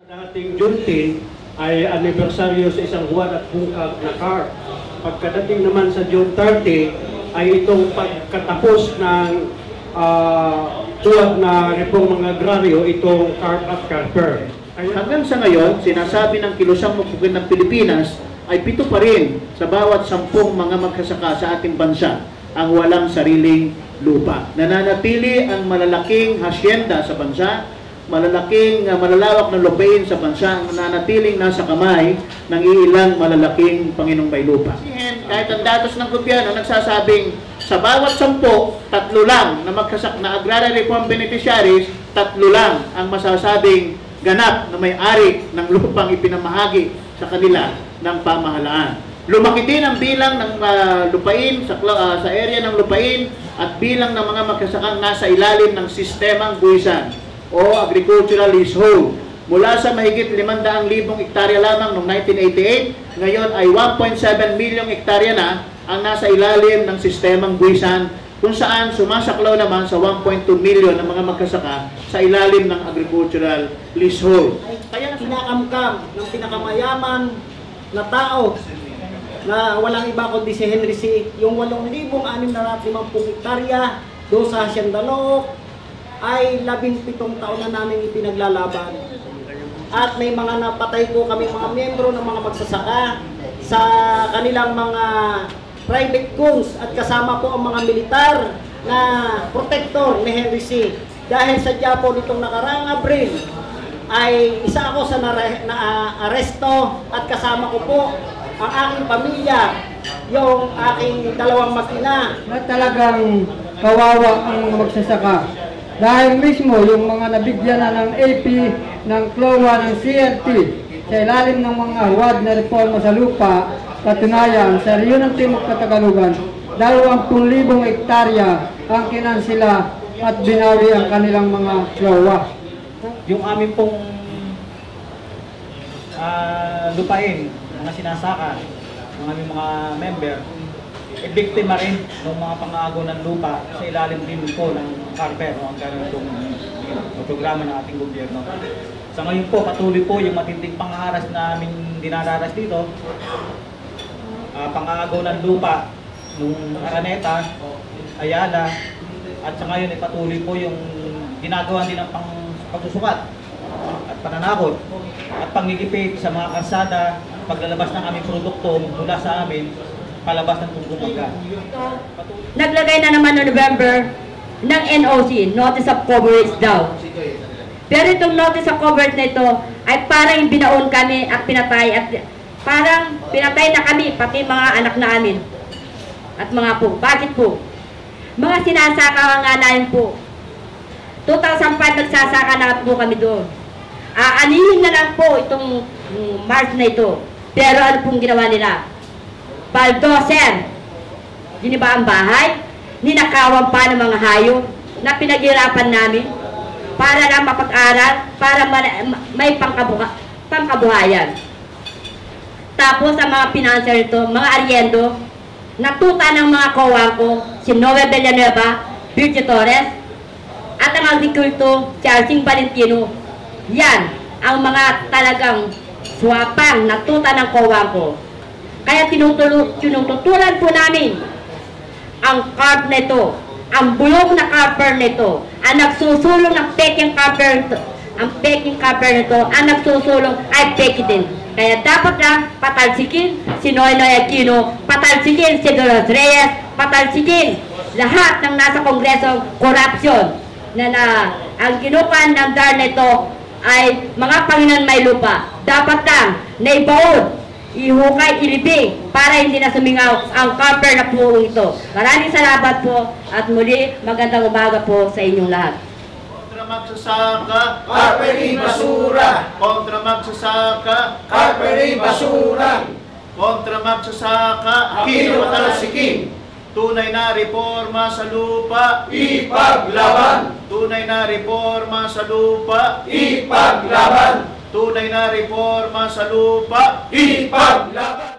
Dating June 10 ay anibersaryo sa isang buwan at bungkag na CARP. Pagkadating naman sa June 30 ay itong pagkatapos ng tuwag na reformang agraryo, itong CARP at CARPER. Hanggang sa ngayon, sinasabi ng Kilusang Magbukid ng Pilipinas ay 7 pa rin sa bawat 10 mga magsasaka sa ating bansa ang walang sariling lupa. Nananatili ang malalaking hasyenda sa bansa, malalawak na lupain sa bansa ang nananatiling nasa kamay ng iilang malalaking Panginong may lupa. Kahit ang datos ng gobyerno nagsasabing sa bawat 10, 3 lang na agrarian reform beneficiaries, 3 lang ang masasabing ganap na may-ari ng lupang ipinamahagi sa kanila ng pamahalaan. Lumaki din ang bilang ng lupain sa area ng lupain at bilang ng mga magsasakang nasa ilalim ng sistemang buwisan o agricultural leasehold. Mula sa mahigit 500,000 hektarya lamang noong 1988, ngayon ay 1.7 milyong hektarya na ang nasa ilalim ng sistemang buwisan, kung saan sumasaklaw naman sa 1.2 milyon ng mga magsasaka sa ilalim ng agricultural leasehold. Kaya kinakamkam ng pinakamayaman na tao na walang iba kundi si Henry C. Yung 8,650 hektarya doon sa Hacienda Look ay 17 taon na namin ipinaglalaban. At may mga napatay po kami mga miyembro ng mga magsasaka sa kanilang mga private guns at kasama po ang mga militar na protector ni Henry C. Dahil sadya po nitong nakaraang Abril ay isa ako sa na-aresto at kasama ko po ang aking pamilya, yung aking 2 mag-ina. Na talagang kawawa ang mga magsasaka. Dahil mismo yung mga nabigyan na ng AP, ng CLOA, ng CLT sa ilalim ng mga WAD na reforma sa lupa, katunayan sa Region ng Timog Katagalugan, 20,000 hektarya ang kinansila at binawi ang kanilang mga CLOA. Yung amin pong lupain, mga sinasaka, ng aming mga member, biktima rin ng mga pang-aago ng lupa sa ilalim din po ng CARPER, ang ganitong programa ng ating gobyerno. Sa ngayon po, patuloy po yung matinding pang-aaras na aming dinararas dito. Pang-aago ng lupa ng Araneta, Ayala, at sa ngayon ay patuloy po yung ginagawa din ng pagsusukat at pananakot at pangigipit sa mga kalsada, paglalabas ng aming produkto mula sa amin palabas ng tungkol. Naglagay na naman noong November ng NOC, Notice of Coverage daw. Pero itong Notice of Coverage na ito ay parang binaon kami at pinatay at parang pinatay na kami, pati mga anak namin at mga po. Bakit po? Mga sinasaka nga namin po. 2005 nagsasaka na po kami doon. Aanihin na lang po itong March na ito. Pero ano pong ginawa nila? Baldoser, giniba ang bahay, ninakawan pa ng mga hayop na pinaghirapan namin para lang mapag-aral, para may pangkabuhayan. Tapos ang mga pinanser nito, mga aryendo, natuta ng mga kawang ko, si Noe Villanueva, Virgil Torres, at ang agrikulto, si Arsing Valentino. Yan ang mga talagang swapang natuta ng kawang ko. Kaya tinututulan po namin ang CARP nito, ang bulong na CARPER nito, ang nagsusulong ng peking CARPER nito, ang peking CARPER nito, ang nagsusulong ay peki din. Kaya dapat lang patalsikin si Noynoy Aquino, patalsikin si Dolores Reyes, patalsikin lahat ng nasa Kongreso corruption na ang kinukuhan ng DAR nito ay mga Panginoon may lupa. Dapat lang naibaon, ihukay, ilibing para hindi na sumingaw ang CARPER na puong ito. Maraming salamat po at muli magandang umaga po sa inyong lahat. Kontra magsasaka, CARPER basura! Kontra magsasaka, CARPER basura! Kontra magsasaka, Aquino patalsikin! Tunay na reforma sa lupa, ipaglaban! Tunay na reforma sa lupa, ipaglaban! Tunay na reforma sa lupa, ipaglaban!